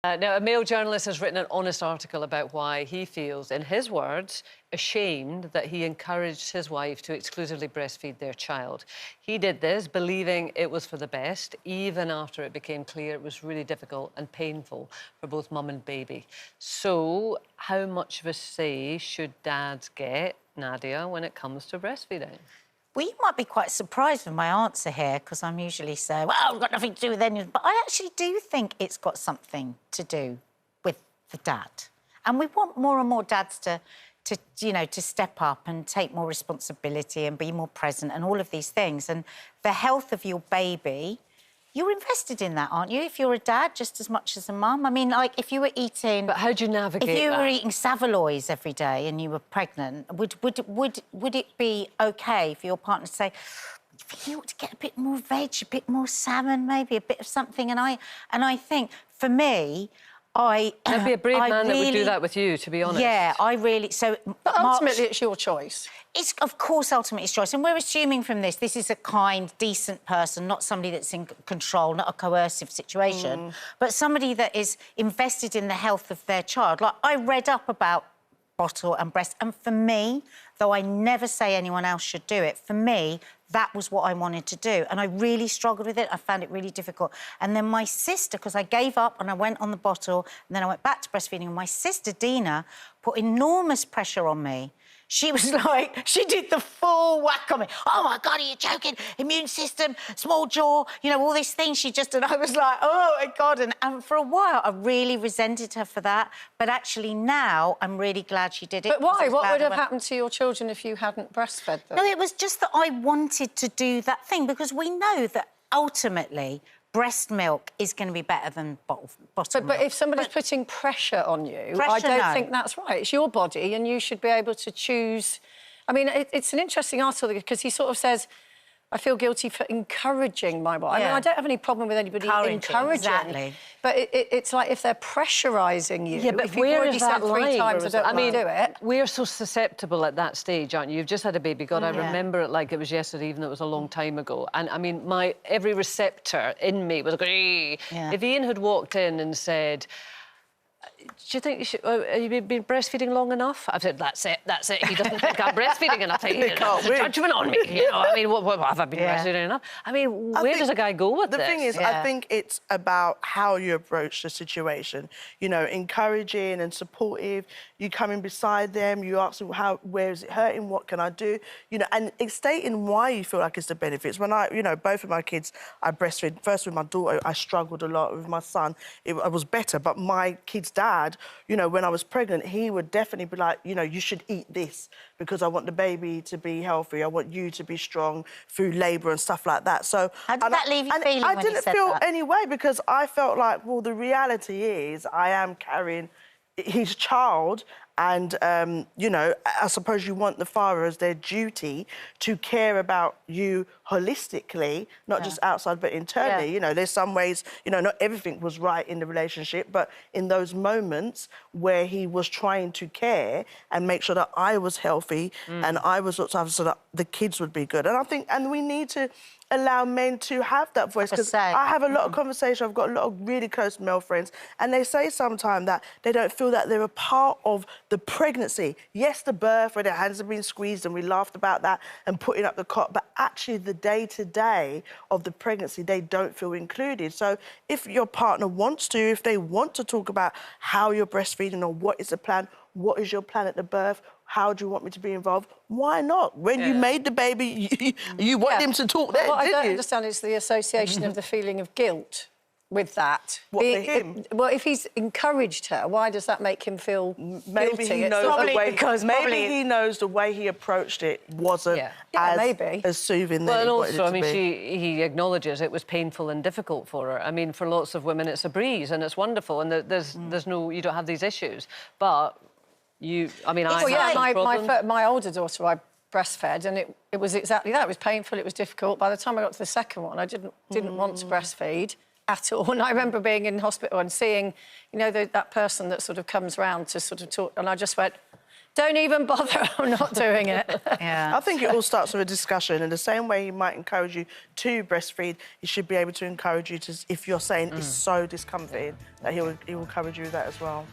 Now, a male journalist has written an honest article about why he feels, in his words, ashamed that he encouraged his wife to exclusively breastfeed their child. He did this believing it was for the best, even after it became clear it was really difficult and painful for both mum and baby. So, how much of a say should dads get, Nadia, when it comes to breastfeeding? Well, you might be quite surprised with my answer here, because I'm usually saying, well, I've got nothing to do with anything. But I actually do think it's got something to do with the dad. And we want more and more dads to step up and take more responsibility and be more present and all of these things. And the health of your baby, you're invested in that, aren't you? If you're a dad, just as much as a mum. I mean, like, if you were eating... But how do you navigate If you that? were eating Savaloys every day and you were pregnant, would it be OK for your partner to say, you ought to get a bit more veg, a bit more salmon, maybe a bit of something? And I think, for me, There'd be a brave man that would do that with you, to be honest. Yeah, I really... But ultimately, it's your choice. It's, of course, ultimately it's choice. And we're assuming from this is a kind, decent person, not somebody that's in control, not a coercive situation, but somebody that is invested in the health of their child. Like, I read up about bottle and breast, and for me, though I never say anyone else should do it, for me, that was what I wanted to do. And I really struggled with it. I found it really difficult. And then my sister, because I gave up and I went on the bottle, and then I went back to breastfeeding, and my sister, Dina, put enormous pressure on me. She was like, she did the full whack on me. Oh, my God, are you joking? Immune system, small jaw, you know, all these things she just... And I was like, oh, my God. And for a while, I really resented her for that. But actually now, I'm really glad she did it. But why? What would have happened to your children if you hadn't breastfed them? No, it was just that I wanted to do that thing, because we know that ultimately breast milk is going to be better than bottle milk. But if somebody's putting pressure on you, I don't think that's right. It's your body and you should be able to choose... I mean, it's an interesting article because he sort of says, I feel guilty for encouraging my wife. Yeah. I mean, I don't have any problem with anybody encouraging. Exactly. But it's like if they're pressurising you... Yeah, but if you've where already is that said 3 times I don't want to do it... We're so susceptible at that stage, aren't you? You've just had a baby. God, I remember it like it was yesterday, even though it was a long time ago. And, I mean, every receptor in me was going... Yeah. If Ian had walked in and said... Do you think you should... have you been breastfeeding long enough? I've said, that's it. He doesn't think I'm breastfeeding enough. That's a judgment on me, you know. I mean, what have I been breastfeeding enough? I mean, where does a guy go with this? The thing is, I think it's about how you approach the situation. You know, encouraging and supportive. You coming beside them, you ask them, where is it hurting? What can I do? You know, and stating why you feel like it's the benefits. When both of my kids, I breastfed. First with my daughter, I struggled a lot. With my son, I was better. But my kid's dad, you know, when I was pregnant, he would definitely be like, you know, you should eat this because I want the baby to be healthy. I want you to be strong through labour and stuff like that. So how did that leave you feeling when I didn't feel any way, because I felt like, well, the reality is I am carrying his child, and, you know, I suppose you want the father as their duty to care about you holistically, not just outside but internally. You know, there's some ways, you know, not everything was right in the relationship, but in those moments where he was trying to care and make sure that I was healthy and I was looked after so that the kids would be good. And I think, and we need to allow men to have that voice, because I have a lot of conversation. I've got a lot of really close male friends, and they say sometimes that they don't feel that they're a part of the pregnancy. Yes, the birth where their hands have been squeezed, and we laughed about that, and putting up the cot, but actually the day-to-day of the pregnancy, they don't feel included. So if your partner wants to, if they want to talk about how you're breastfeeding or what is the plan, what is your plan at the birth, how do you want me to be involved? Why not? When you made the baby, you want him to talk then, What I don't you? understand is the association of the feeling of guilt with that. What, for him? Well, if he's encouraged her, why does that make him feel maybe guilty? He knows the way, maybe he knows the way he approached it wasn't as soothing. Well, and also, I mean, he acknowledges it was painful and difficult for her. I mean, for lots of women, it's a breeze and it's wonderful, and there's no, you don't have these issues. But my older daughter, I breastfed, and it was exactly that. It was painful, it was difficult. By the time I got to the second one, I didn't want to breastfeed at all. And I remember being in hospital and seeing, you know, that person that sort of comes round to sort of talk, and I just went, Don't even bother. I'm not doing it. Yeah. I think it all starts with a discussion. In the same way he might encourage you to breastfeed, he should be able to encourage you to, if you're saying it's so discomforting, that he will encourage you with that as well.